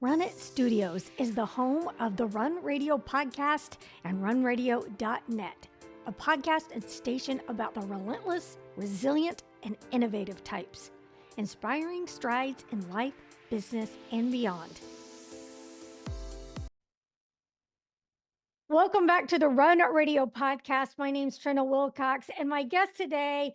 Run It Studios is the home of the Run Radio podcast and runradio.net, a podcast and station about the relentless, resilient, and innovative types, inspiring strides in life, business, and beyond. Welcome back to the Run Radio podcast. My name's Trina Wilcox, and my guest today,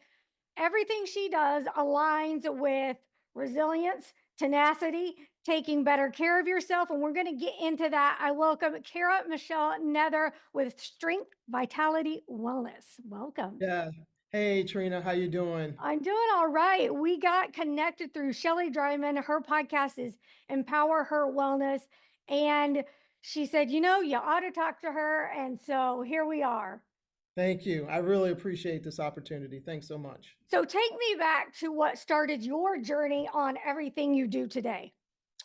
everything she does aligns with resilience, tenacity, taking better care of yourself. And we're going to get into that. I welcome Cara, Michele, Nether with Strength, Vitality, Wellness. Welcome. Yeah. Hey, Trina, how you doing? I'm doing all right. We got connected through Shelly Dryman. Her podcast is Empower Her Wellness. And she said, you ought to talk to her. And so here we are. Thank you. I really appreciate this opportunity. Thanks so much. So take me back to what started your journey on everything you do today.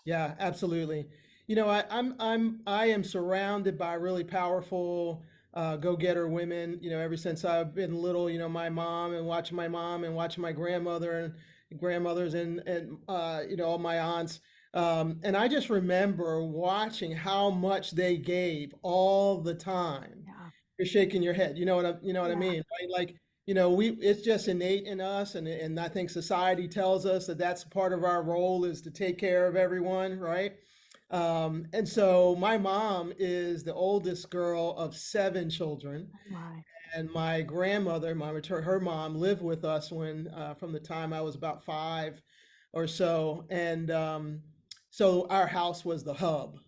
Yeah, absolutely. I am surrounded by really powerful go-getter women. Ever since I've been little, my mom and watching my grandmother and grandmothers and all my aunts. And I just remember watching how much they gave all the time. Yeah. You're shaking your head. You know what I Yeah. mean, right? Like, it's just innate in us, and I think society tells us that that's part of our role is to take care of everyone, right? And so my mom is the oldest girl of 7 children, My. and my grandmother, her mom, lived with us when from the time I was about 5 or so, and so our house was the hub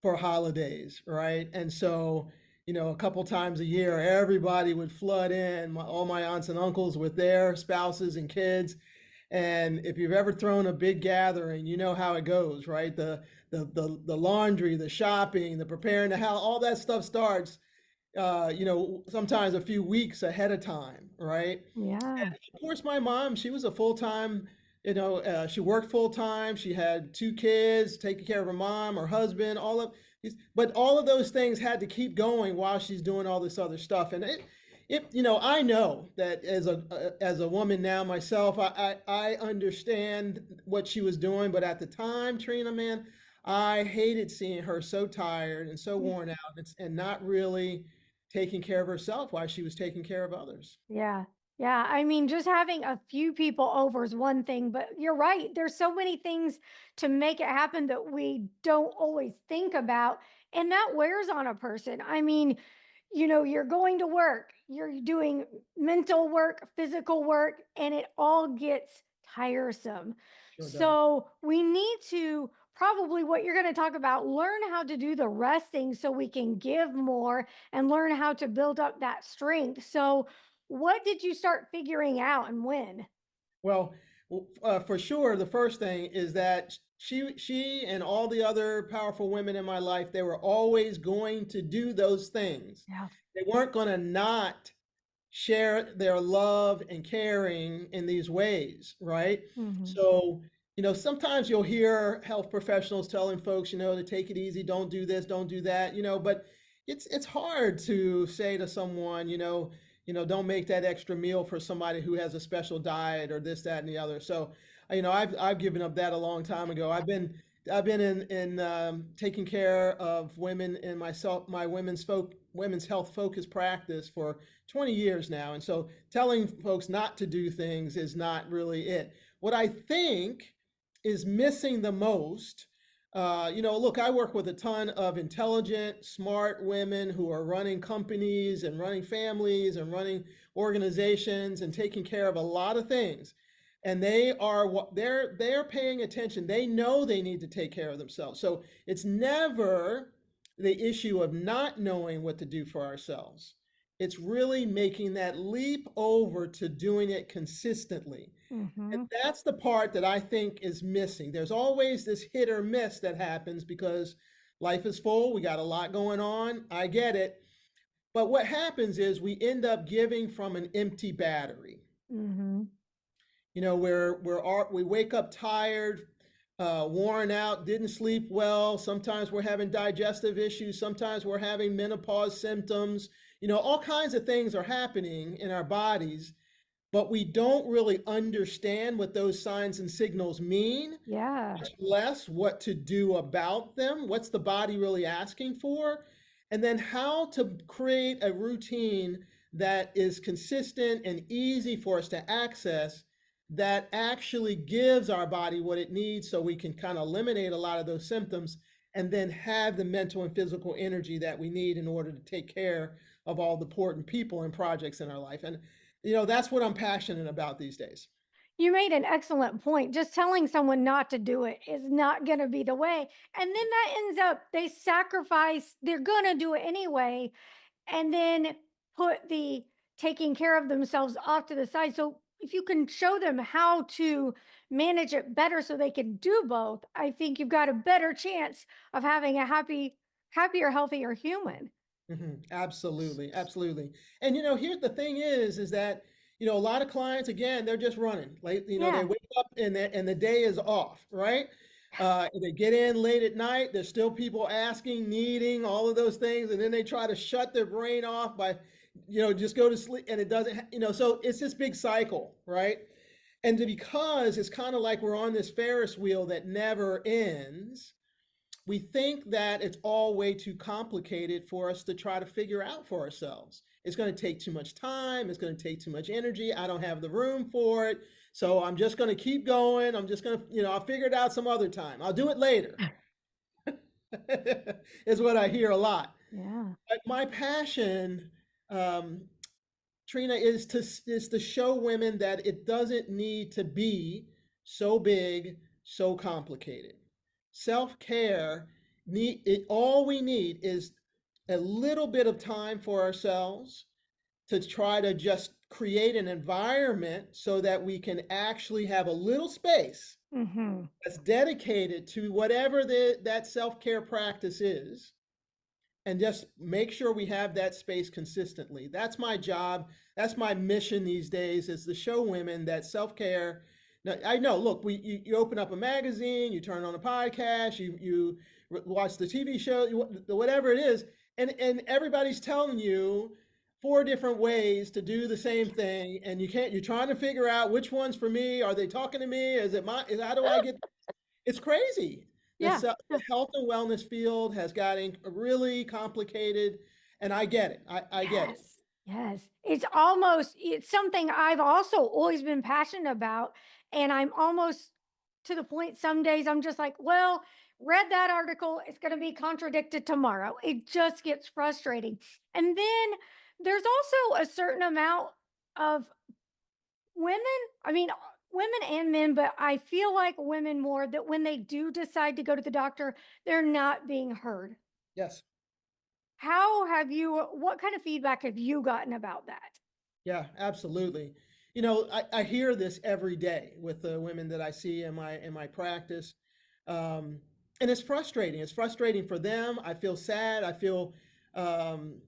for holidays, right? And so, a couple times a year, everybody would flood in, all my aunts and uncles with their spouses and kids. And if you've ever thrown a big gathering, you know how it goes, right? The laundry, the shopping, the preparing the house, all that stuff starts, sometimes a few weeks ahead of time, right? Yeah. And of course, my mom, she was a full-time, she worked full-time. She had 2 kids, taking care of her mom, her husband, but all of those things had to keep going while she's doing all this other stuff. And I know that as a woman now myself, I understand what she was doing, but at the time, Trina, man, I hated seeing her so tired and so worn out and not really taking care of herself while she was taking care of others. Yeah. Yeah. I mean, just having a few people over is one thing, but you're right. There's so many things to make it happen that we don't always think about. And that wears on a person. I mean, you're going to work, you're doing mental work, physical work, and it all gets tiresome. Sure does. So we need to probably what you're going to talk about, learn how to do the resting so we can give more and learn how to build up that strength. So what did you start figuring out and when? Well, for sure, the first thing is that she and all the other powerful women in my life, they were always going to do those things. Yeah. They weren't going to not share their love and caring in these ways, right? Mm-hmm. So, sometimes you'll hear health professionals telling folks, to take it easy, don't do this, don't do that, but it's hard to say to someone, don't make that extra meal for somebody who has a special diet or this, that, and the other. So, I've given up that a long time ago. I've been in taking care of women in my women's health focused practice for 20 years now, and so telling folks not to do things is not really it. What I think is missing the most. Look, I work with a ton of intelligent, smart women who are running companies and running families and running organizations and taking care of a lot of things. And they're paying attention. They know they need to take care of themselves. So it's never the issue of not knowing what to do for ourselves. It's really making that leap over to doing it consistently. Mm-hmm. And that's the part that I think is missing. There's always this hit or miss that happens because life is full. We got a lot going on. I get it. But what happens is we end up giving from an empty battery. Mm-hmm. We wake up tired, worn out, didn't sleep well. Sometimes we're having digestive issues. Sometimes we're having menopause symptoms. All kinds of things are happening in our bodies. but we don't really understand what those signs and signals mean, Yeah. much less what to do about them. What's the body really asking for? And then how to create a routine that is consistent and easy for us to access that actually gives our body what it needs so we can kind of eliminate a lot of those symptoms and then have the mental and physical energy that we need in order to take care of all the important people and projects in our life. And, that's what I'm passionate about these days. You made an excellent point. Just telling someone not to do it is not going to be the way. And then that ends up, they sacrifice, they're going to do it anyway, and then put the taking care of themselves off to the side. So if you can show them how to manage it better so they can do both, I think you've got a better chance of having a happier, healthier human. Absolutely, absolutely. And here's the thing is that a lot of clients again they're just running. Like they Yeah. wake up and the day is off, right? They get in late at night. There's still people asking, needing all of those things, and then they try to shut their brain off by just go to sleep, and it doesn't. So it's this big cycle, right? And because it's kind of like we're on this Ferris wheel that never ends, we think that it's all way too complicated for us to try to figure out for ourselves. It's going to take too much time. It's going to take too much energy. I don't have the room for it. So I'm just going to keep going. I'm just going to, I'll figure it out some other time. I'll do it later, is what I hear a lot. Yeah. But my passion, um, Trina, is to show women that it doesn't need to be so big, so complicated. Self-care all we need is a little bit of time for ourselves to try to just create an environment so that we can actually have a little space Mhm. that's dedicated to whatever that self-care practice is, and just make sure we have that space consistently. That's my job. That's my mission these days, is to show women that self-care. Now, I know, look, you open up a magazine, you turn on a podcast, you watch the TV show, whatever it is, and everybody's telling you four different ways to do the same thing, and you're trying to figure out which one's for me. Are they talking to me? How do I get? It's crazy. Yeah. The health and wellness field has gotten really complicated, and I get it. I get it. Yes. Yes. It's something I've also always been passionate about. And I'm almost to the point some days I'm just like, well, read that article. It's going to be contradicted tomorrow. It just gets frustrating. And then there's also a certain amount of women, I mean, women and men, but I feel like women more that when they do decide to go to the doctor, they're not being heard. Yes. What kind of feedback have you gotten about that? Yeah, absolutely. I hear this every day with the women that I see in my practice. And it's frustrating. It's frustrating for them. I feel sad. Um,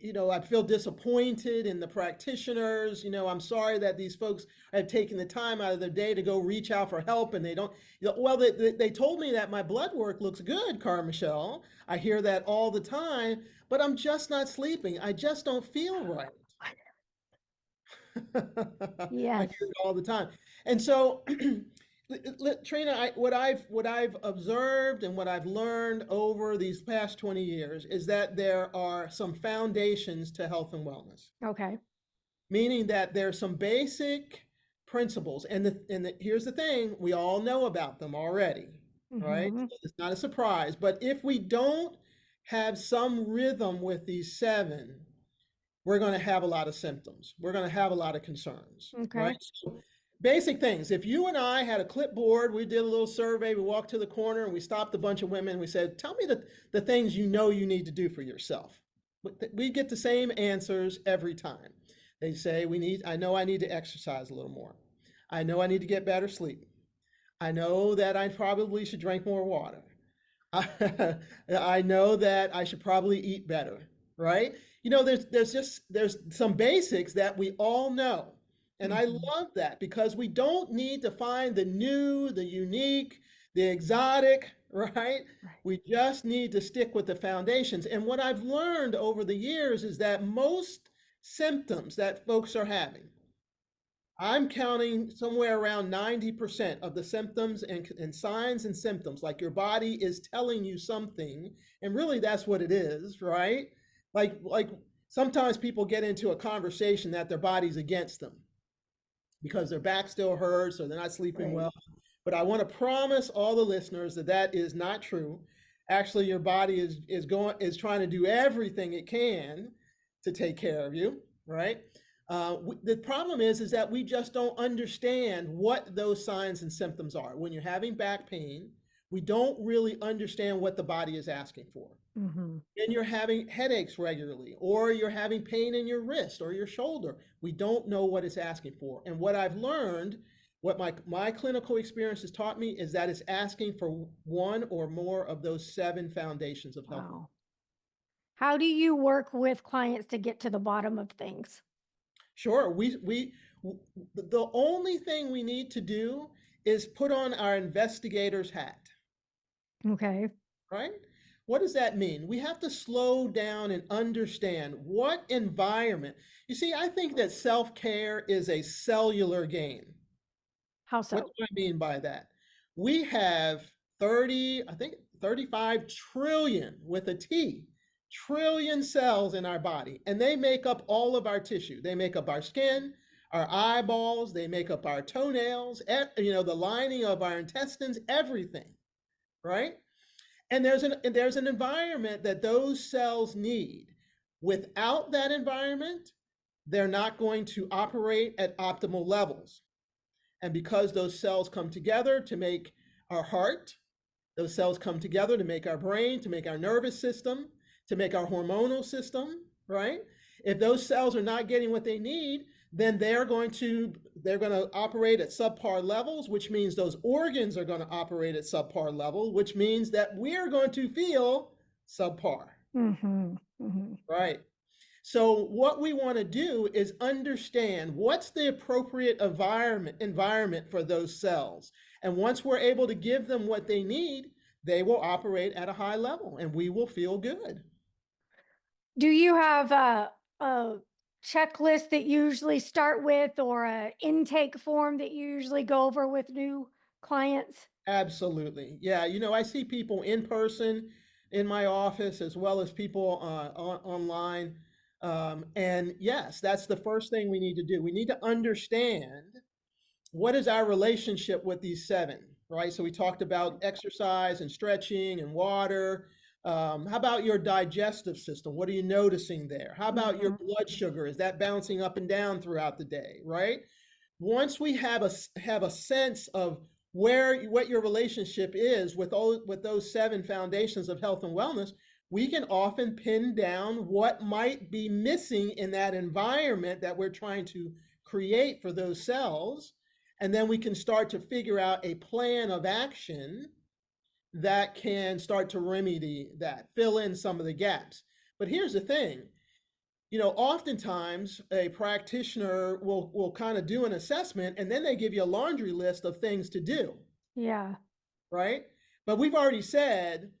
I feel disappointed in the practitioners. I'm sorry that these folks have taken the time out of their day to go reach out for help, and they don't. Well, they told me that my blood work looks good, Cara Michelle. I hear that all the time, but I'm just not sleeping. I just don't feel right. I Yes. hear it all the time. And so, Trina, what I've observed and what I've learned over these past 20 years is that there are some foundations to health and wellness, Okay. meaning that there are some basic principles. Here's the thing, we all know about them already, right? Mhm. So it's not a surprise. But if we don't have some rhythm with these seven, we're going to have a lot of symptoms. We're going to have a lot of concerns, right? Okay. So basic things. If you and I had a clipboard, we did a little survey, we walked to the corner and we stopped a bunch of women. We said, tell me the things you know you need to do for yourself. We get the same answers every time. They say, I know I need to exercise a little more. I know I need to get better sleep. I know that I probably should drink more water. I know that I should probably eat better, right? There's some basics that we all know. And I Mhm. love that because we don't need to find the new, the unique, the exotic, right? Right. We just need to stick with the foundations. And what I've learned over the years is that most symptoms that folks are having, I'm counting somewhere around 90% of the symptoms and signs and symptoms, like your body is telling you something, and really that's what it is, right? Like sometimes people get into a conversation that their body's against them because their back still hurts or they're not sleeping Right. well. But I want to promise all the listeners that that is not true. Actually, your body is trying to do everything it can to take care of you, right? The problem is that we just don't understand what those signs and symptoms are. When you're having back pain, we don't really understand what the body is asking for. Hmm. And you're having headaches regularly, or you're having pain in your wrist or your shoulder. We don't know what it's asking for. And what I've learned, what my clinical experience has taught me, is that it's asking for one or more of those seven foundations of health. Wow. How do you work with clients to get to the bottom of things? Sure, the only thing we need to do is put on our investigator's hat, Okay. right? What does that mean? We have to slow down and understand what environment. You see, I think that self care is a cellular game. How What so? do I mean by that? We have 30, I think 35 trillion with a T, trillion cells in our body, and they make up all of our tissue. They make up our skin, our eyeballs, they make up our toenails, the lining of our intestines, everything, right? And there's an environment that those cells need. Without that environment, they're not going to operate at optimal levels. And because those cells come together to make our heart, those cells come together to make our brain, to make our nervous system, to make our hormonal system, right? If those cells are not getting what they need, then they're going to operate at subpar levels, which means those organs are going to operate at subpar level, which means that we're going to feel subpar, Hmm. Hmm. right? So what we want to do is understand what's the appropriate environment for those cells. And once we're able to give them what they need, they will operate at a high level and we will feel good. Do you have a checklist that you usually start with or a intake form that you usually go over with new clients? Absolutely. Yeah, I see people in person in my office as well as people online. And yes, that's the first thing we need to do. We need to understand what is our relationship with these seven, right? So we talked about exercise and stretching and water. How about your digestive system? What are you noticing there? How about your Hmm. blood sugar? Is that bouncing up and down throughout the day, right? Once we have a sense of what your relationship is with those seven foundations of health and wellness, we can often pin down what might be missing in that environment that we're trying to create for those cells, and then we can start to figure out a plan of action that can start to remedy that, fill in some of the gaps. But here's the thing, oftentimes a practitioner will kind of do an assessment and then they give you a laundry list of things to do, Yeah. right? But we've already said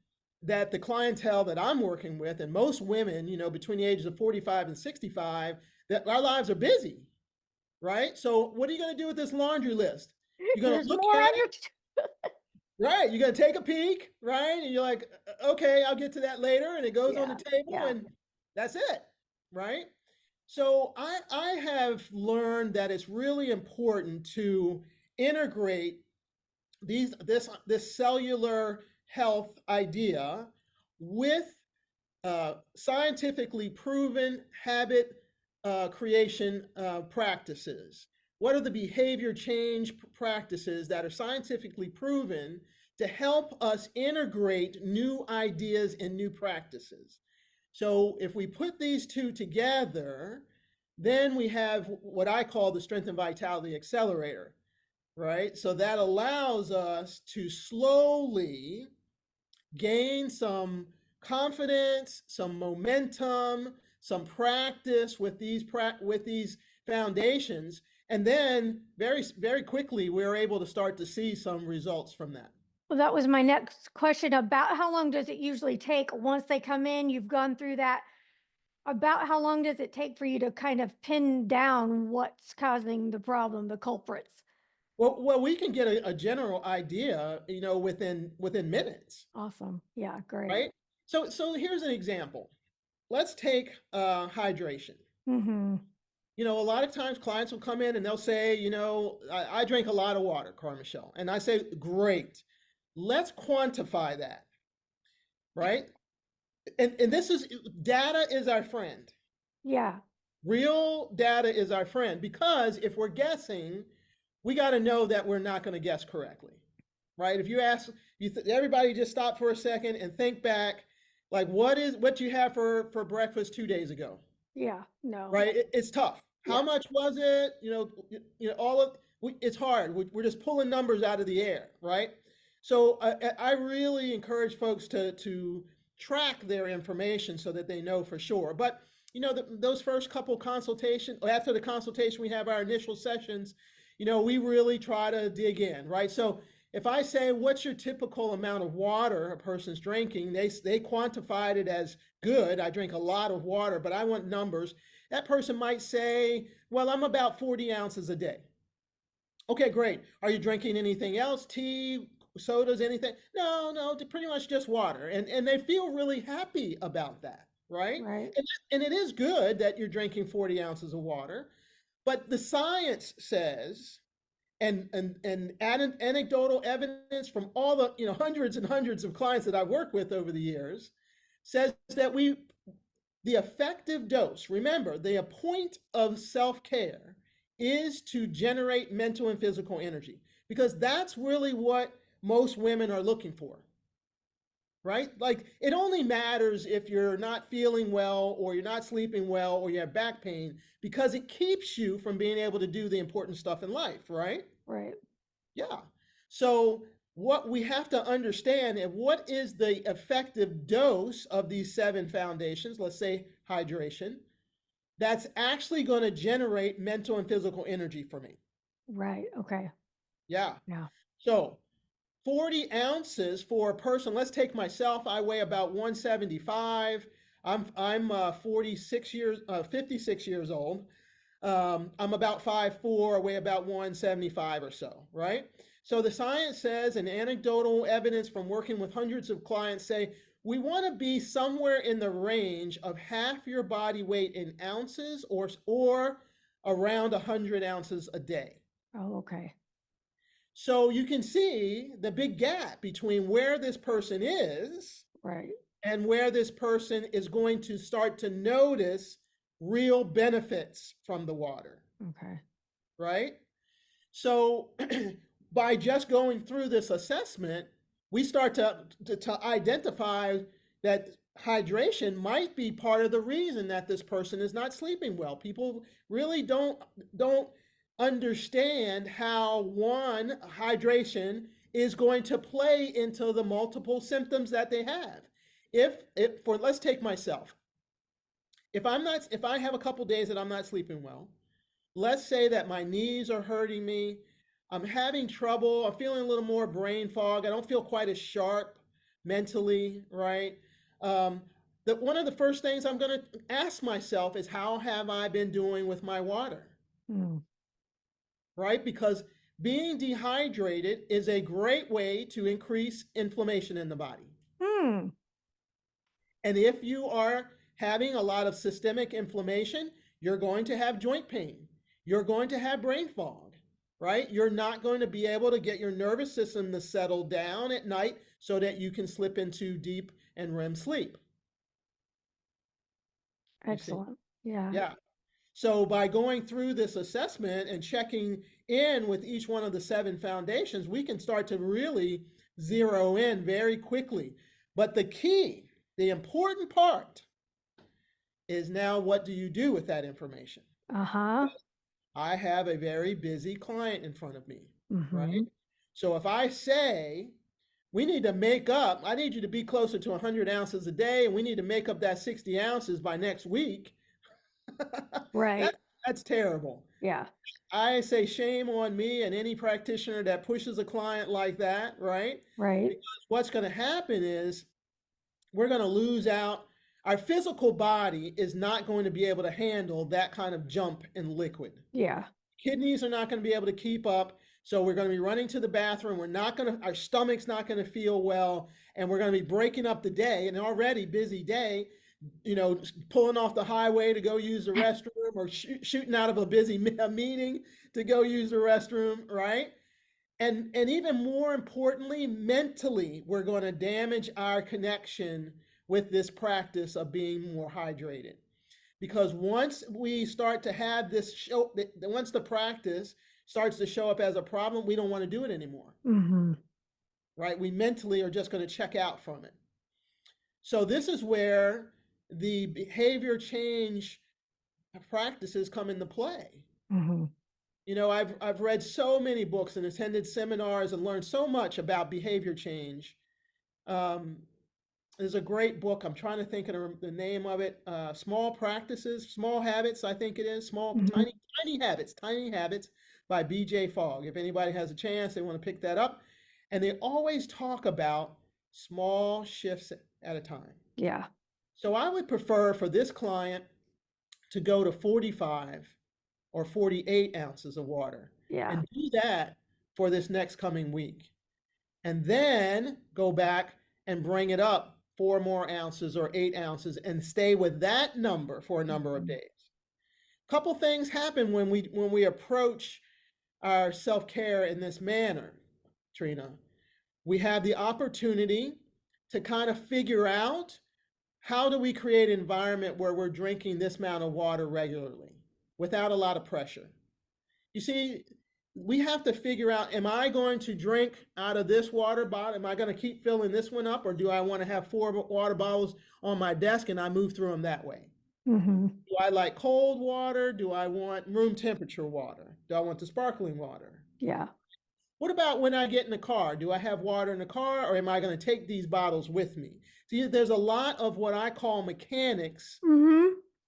that the clientele that I'm working with, and most women, between the ages of 45 and 65, that our lives are busy, right? So what are you going to do with this laundry list? You're going to There's look more at on it, your right? You're going to take a peek, right? And you're like, okay, I'll get to that later. And it goes on the yeah. table Yeah. and that's it, right? So I have learned that it's really important to integrate this cellular health idea with scientifically proven habit creation practices. What are the behavior change practices that are scientifically proven to help us integrate new ideas and new practices? So if we put these two together, then we have what I call the Strength and Vitality Accelerator, right? So that allows us to slowly gain some confidence, some momentum, some practice with these foundations, and then very very quickly we're able to start to see some results from that. Well, that was my next question. About how long does it usually take once they come in? You've gone through that About how long does it take for you to kind of pin down what's causing the problem, the culprits? Well, we can get a general idea, within minutes, Awesome. Yeah, great. right? So here's an example. Let's take hydration. Mhm. A lot of times clients will come in and they'll say, I drink a lot of water, Carmichelle. And I say, great. Let's quantify that, right? And this is data is our friend. Yeah, Real data is our friend because if we're guessing, we got to know that we're not going to guess correctly, right? If you ask, everybody just stop for a second and think back, like what you have for breakfast 2 days ago, yeah, no, right? It's tough. How yeah, much was it? All of it's hard. We're just pulling numbers out of the air, right? So I really encourage folks to track their information so that they know for sure. But those first couple consultations, after the consultation, we have our initial sessions. We really try to dig in, right? So if I say, what's your typical amount of water a person's drinking, they quantified it as good. I drink a lot of water, but I want numbers. That person might say, well, I'm about 40 ounces a day. Okay, great. Are you drinking anything else? Tea, sodas, anything? No, no, pretty much just water. And they feel really happy about that, right? right, And it is good that you're drinking 40 ounces of water. But the science says, and anecdotal evidence from all the hundreds and hundreds of clients that I've worked with over the years says that the effective dose, remember, the point of self-care is to generate mental and physical energy because that's really what most women are looking for, right? Like it only matters if you're not feeling well or you're not sleeping well or you have back pain because it keeps you from being able to do the important stuff in life, right? right. Yeah. So what we have to understand is what is the effective dose of these seven foundations, let's say hydration, that's actually going to generate mental and physical energy for me. Right. Okay. Yeah. Yeah. So 40 ounces for a person, let's take myself, I weigh about 175. I'm 46 years 56 years old. I'm about 5'4", I weigh about 175 or so, right? So the science says, and anecdotal evidence from working with hundreds of clients say, we want to be somewhere in the range of half your body weight in ounces or around 100 ounces a day. Oh, okay. So you can see the big gap between where this person is Right. and where this person is going to start to notice real benefits from the water, Okay. right? So by just going through this assessment, we start to identify that hydration might be part of the reason that this person is not sleeping well. People really don't understand how one hydration is going to play into the multiple symptoms that they have. If for let's take myself. If I have a couple days that I'm not sleeping well, let's say that my knees are hurting me. I'm having trouble. I'm feeling a little more brain fog. I don't feel quite as sharp mentally, right? That one of the first things I'm going to ask myself is how have I been doing with my water, Hmm. right? Because being dehydrated is a great way to increase inflammation in the body. Hmm. And if you are having a lot of systemic inflammation, you're going to have joint pain. You're going to have brain fog, right? You're not going to be able to get your nervous system to settle down at night so that you can slip into deep and REM sleep. You see? Excellent. Yeah. Yeah. So by going through this assessment and checking in with each one of the seven foundations, we can start to really zero in very quickly. But the key, the important part is now what do you do with that information? Uh-huh. I have a very busy client in front of me, right? Mm-hmm. So if I say, we need to make up, I need you to be closer to 100 ounces a day, and we need to make up that 60 ounces by next week, Right. that, that's terrible. Yeah. I say shame on me and any practitioner that pushes a client like that, right? Right. Because what's going to happen is we're going to lose out Our physical body is not going to be able to handle that kind of jump in liquid. Yeah. Kidneys are not going to be able to keep up. So we're going to be running to the bathroom. We're not going to, our stomach's not going to feel well. And we're going to be breaking up the day, an already busy day, pulling off the highway to go use the restroom, or shooting out of a busy meeting to go use the restroom, right? And even more importantly, mentally, we're going to damage our connection with this practice of being more hydrated. Because once we start to have this show, once the practice starts to show up as a problem, we don't want to do it anymore, Hmm. right? We mentally are just going to check out from it. So this is where the behavior change practices come into play. Hmm. I've read so many books and attended seminars and learned so much about behavior change. Um, there's a great book. I'm trying to think of the name of it. Small Practices, Small Habits, I think it is. Small, Hmm. Tiny Habits by B.J. Fogg. If anybody has a chance, they want to pick that up. And they always talk about small shifts at a time. Yeah. So I would prefer for this client to go to 45 or 48 ounces of water Yeah. and do that for this next coming week. And then go back and bring it up 4 more ounces or 8 ounces and stay with that number for a number of Mhm. days. A couple things happen when we approach our self-care in this manner, Trina. We have the opportunity to kind of figure out, how do we create an environment where we're drinking this amount of water regularly without a lot of pressure? You see, we have to figure out, am I going to drink out of this water bottle? Am I going to keep filling this one up? Or do I want to have 4 water bottles on my desk and I move through them that way? Hmm. Do I like cold water? Do I want room temperature water? Do I want the sparkling water? Yeah. What about when I get in the car? Do I have water in the car, or am I going to take these bottles with me? See, there's a lot of what I call mechanics Hmm.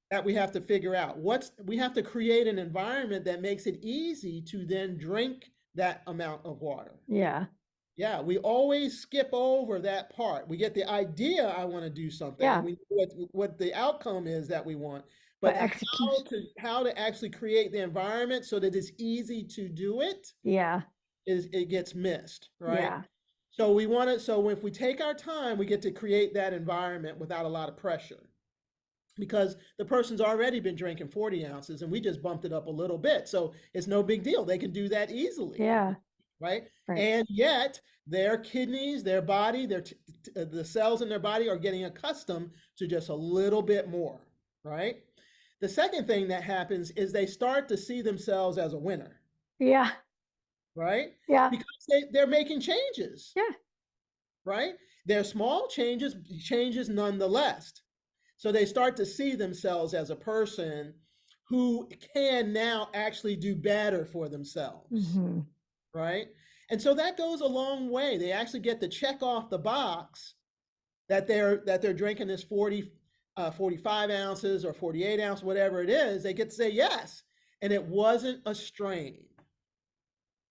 that we have to figure out. We have to create an environment that makes it easy to then drink that amount of water. Yeah. Yeah, we always skip over that part. We get the idea, I want to do something, and Yeah. we know what the outcome is that we want, but But execution. how to actually create the environment so that it's easy to do it, Yeah. is it gets missed, right? Yeah. So we want to, so if we take our time, we get to create that environment without a lot of pressure, because the person's already been drinking 40 ounces and we just bumped it up a little bit. So it's no big deal. They can do that easily, Yeah. right? Right. And yet their kidneys, their body, the cells in their body are getting accustomed to just a little bit more, right? The second thing that happens is they start to see themselves as a winner, Yeah. right? Yeah. Because they're making changes, Yeah. right? They're small changes nonetheless. So they start to see themselves as a person who can now actually do better for themselves, Hmm. right? And so that goes a long way. They actually get to check off the box that they're drinking this 45 ounces or 48 ounce, whatever it is. They get to say yes, and it wasn't a strain.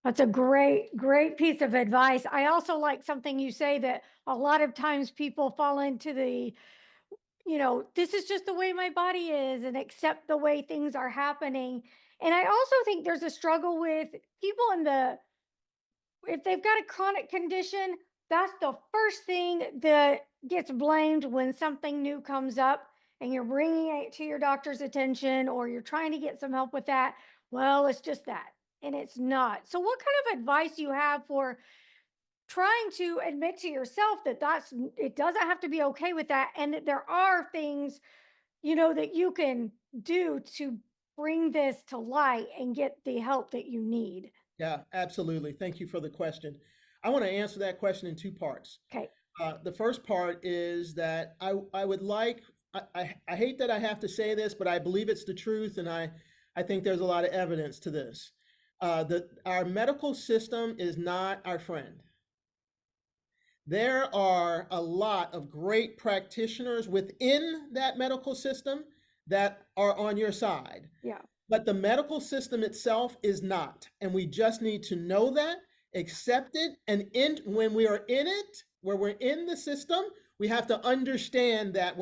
That's a great, great piece of advice. I also like something you say, that a lot of times people fall into this is just the way my body is, and accept the way things are happening. And I also think there's a struggle with people if they've got a chronic condition, that's the first thing that gets blamed when something new comes up and you're bringing it to your doctor's attention, or you're trying to get some help with that. Well, it's just that. And it's not. So, what kind of advice do you have for trying to admit to yourself that it doesn't have to be okay with that, and that there are things, that you can do to bring this to light and get the help that you need? Yeah, absolutely. Thank you for the question. I want to answer that question in two parts. Okay. The first part is that I would like, I hate that I have to say this, but I believe it's the truth, and I think there's a lot of evidence to this. That our medical system is not our friend. There are a lot of great practitioners within that medical system that are on your side, Yeah. but the medical system itself is not. And we just need to know that, accept it, and when we are in it, where we're in the system, We have to understand that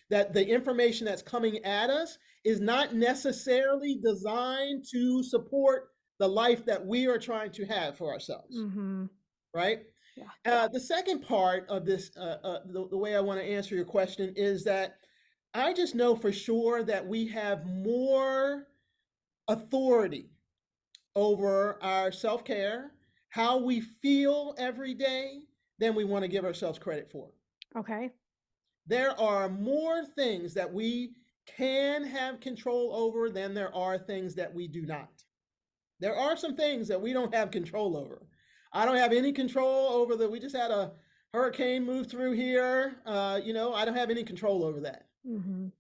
that the information that's coming at us is not necessarily designed to support the life that we are trying to have for ourselves, Mhm. right? Yeah. The second part of this, the way I want to answer your question is that I just know for sure that we have more authority over our self care, how we feel every day, than we want to give ourselves credit for. Okay. There are more things that we can have control over than there are things that we do not. There are some things that we don't have control over. I don't have any control over we just had a hurricane move through here. I don't have any control over that. Mhm.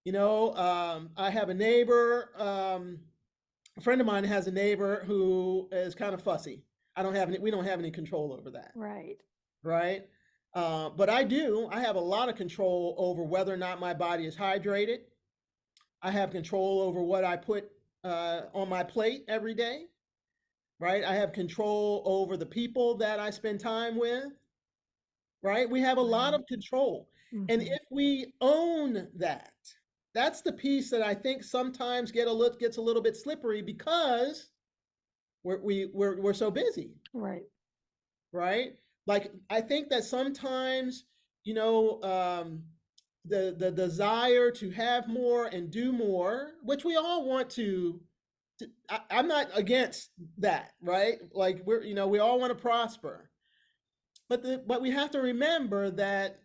I have a neighbor. A friend of mine has a neighbor who is kind of fussy. We don't have any control over that, Right. right? But I do. I have a lot of control over whether or not my body is hydrated. I have control over what I put on my plate every day, right? I have control over the people that I spend time with, right? We have a lot Right. of control. And Mhm. if we own that, that's the piece that I think sometimes gets a little bit slippery because we're so busy, Right. right? Like I think that sometimes, you know, the desire to have more and do more, which we all want I'm not against that, right? Like we all want to prosper, but we have to remember that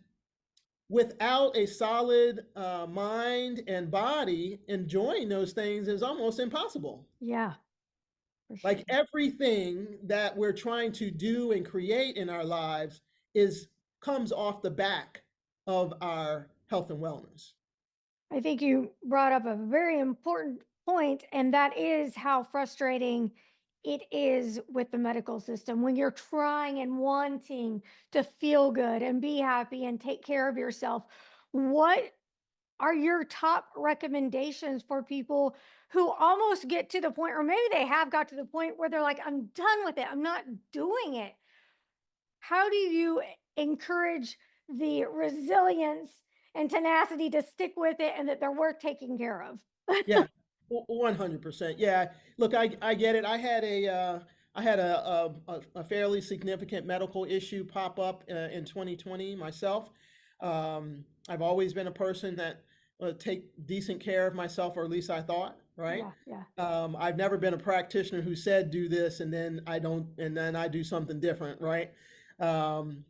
without a solid mind and body, enjoying those things is almost impossible. Yeah, for sure. Like everything that we're trying to do and create in our lives is comes off the back of our health and wellness. I think you brought up a very important point, and that is how frustrating it is with the medical system when you're trying and wanting to feel good and be happy and take care of yourself. What are your top recommendations for people who almost get to the point, or maybe they have got to the point where they're like, I'm done with it, I'm not doing it? How do you encourage the resilience and tenacity to stick with it and that they're worth taking care of? Yeah, 100%. Yeah, look, I get it. I had a fairly significant medical issue pop up in 2020 myself. I've always been a person that take decent care of myself, or at least I thought, right? Yeah, yeah, I've never been a practitioner who said do this and then I don't, and then I do something different, right? Um,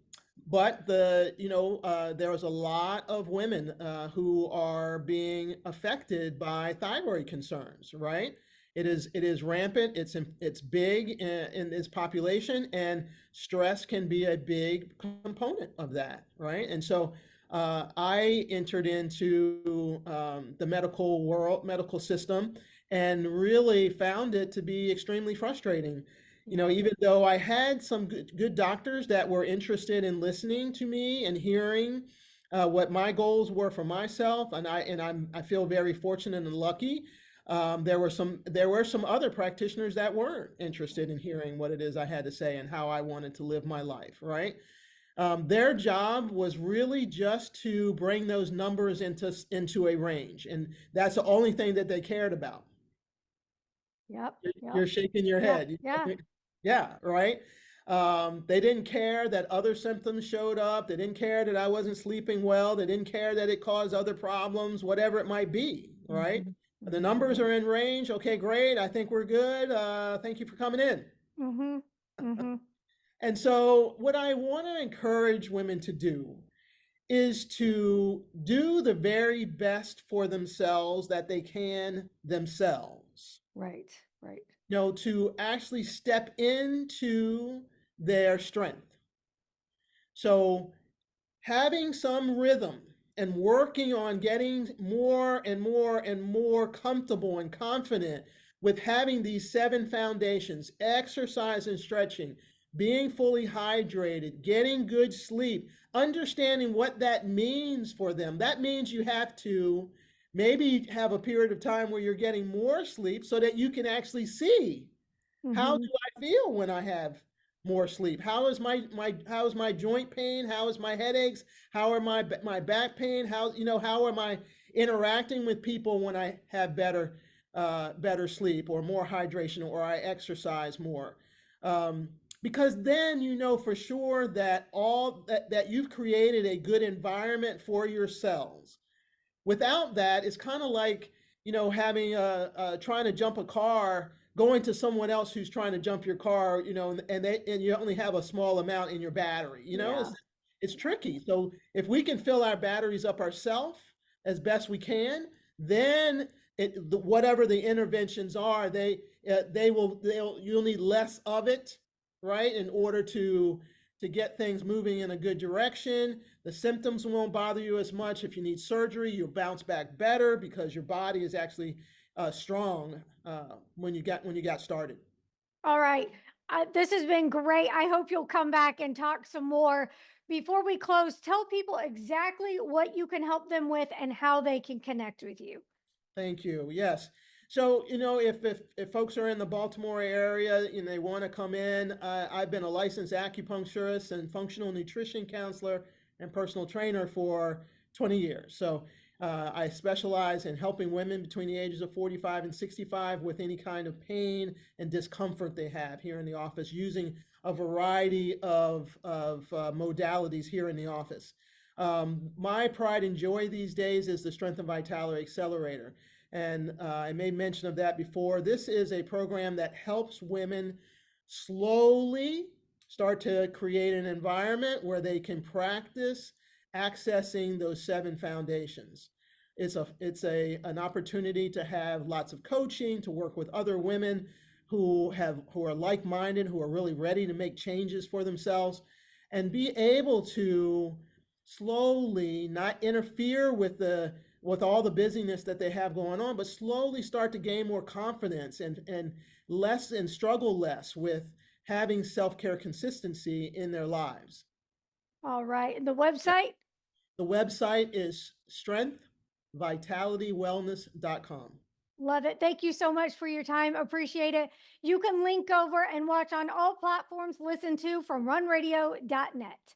but there was a lot of women who are being affected by thyroid concerns, right? It is rampant. It's big in its population, and stress can be a big component of that, right? And so I entered into the medical system, and really found it to be extremely frustrating. yeah, Even though I had some good doctors that were interested in listening to me and hearing what my goals were for myself, and I feel very fortunate and lucky. There were some other practitioners that weren't interested in hearing what it is I had to say and how I wanted to live my life, right? Their job was really just to bring those numbers into a range, and that's the only thing that they cared about. yep, yep, You're shaking your yeah, head. yeah. Yeah, right. They didn't care that other symptoms showed up. They didn't care that I wasn't sleeping well. They didn't care that it caused other problems, whatever it might be. Right. Mhm, The mhm, numbers are in range. Okay, great. I think we're good. Thank you for coming in. mhm, mhm. And so, what I want to encourage women to do is to do the very best for themselves that they can themselves. Right, right. To actually step into their strength. So having some rhythm and working on getting more and more and more comfortable and confident with having these 7 foundations: exercise and stretching, being fully hydrated, getting good sleep, understanding what that means for them. That means you have to maybe have a period of time where you're getting more sleep so that you can actually see, how do Mhm, I feel when I have more sleep? How is how is my joint pain? How is my headaches? How are my back pain? How am I interacting with people when I have better sleep or more hydration or I exercise more? Um, because then you know for sure that that you've created a good environment for your cells. Without that, it's kind of like, having trying to jump a car, going to someone else who's trying to jump your car, and you only have a small amount in your battery. Yeah. It's tricky. So if we can fill our batteries up ourselves as best we can, then whatever the interventions are, you'll need less of it, right, in order to get things moving in a good direction. The symptoms won't bother you as much. If you need surgery, you'll bounce back better because your body is actually strong when you got started. All right. This has been great. I hope you'll come back and talk some more. Before we close, tell people exactly what you can help them with and how they can connect with you. Thank you. Yes. So, if folks are in the Baltimore area and they want to come in, I've been a licensed acupuncturist and functional nutrition counselor and personal trainer for 20 years. So, I specialize in helping women between the ages of 45 and 65 with any kind of pain and discomfort they have here in the office using a variety of modalities here in the office. My pride and joy these days is the Strength and Vitality Accelerator. And I made mention of that before. This is a program that helps women slowly start to create an environment where they can practice accessing those seven foundations. An opportunity to have lots of coaching, to work with other women who are like-minded, who are really ready to make changes for themselves, and be able to slowly not interfere with all the busyness that they have going on, but slowly start to gain more confidence and struggle less with having self-care consistency in their lives. All right. And the website? The website is strengthvitalitywellness.com. Love it. Thank you so much for your time. Appreciate it. You can link over and watch on all platforms, listen to from runradio.net.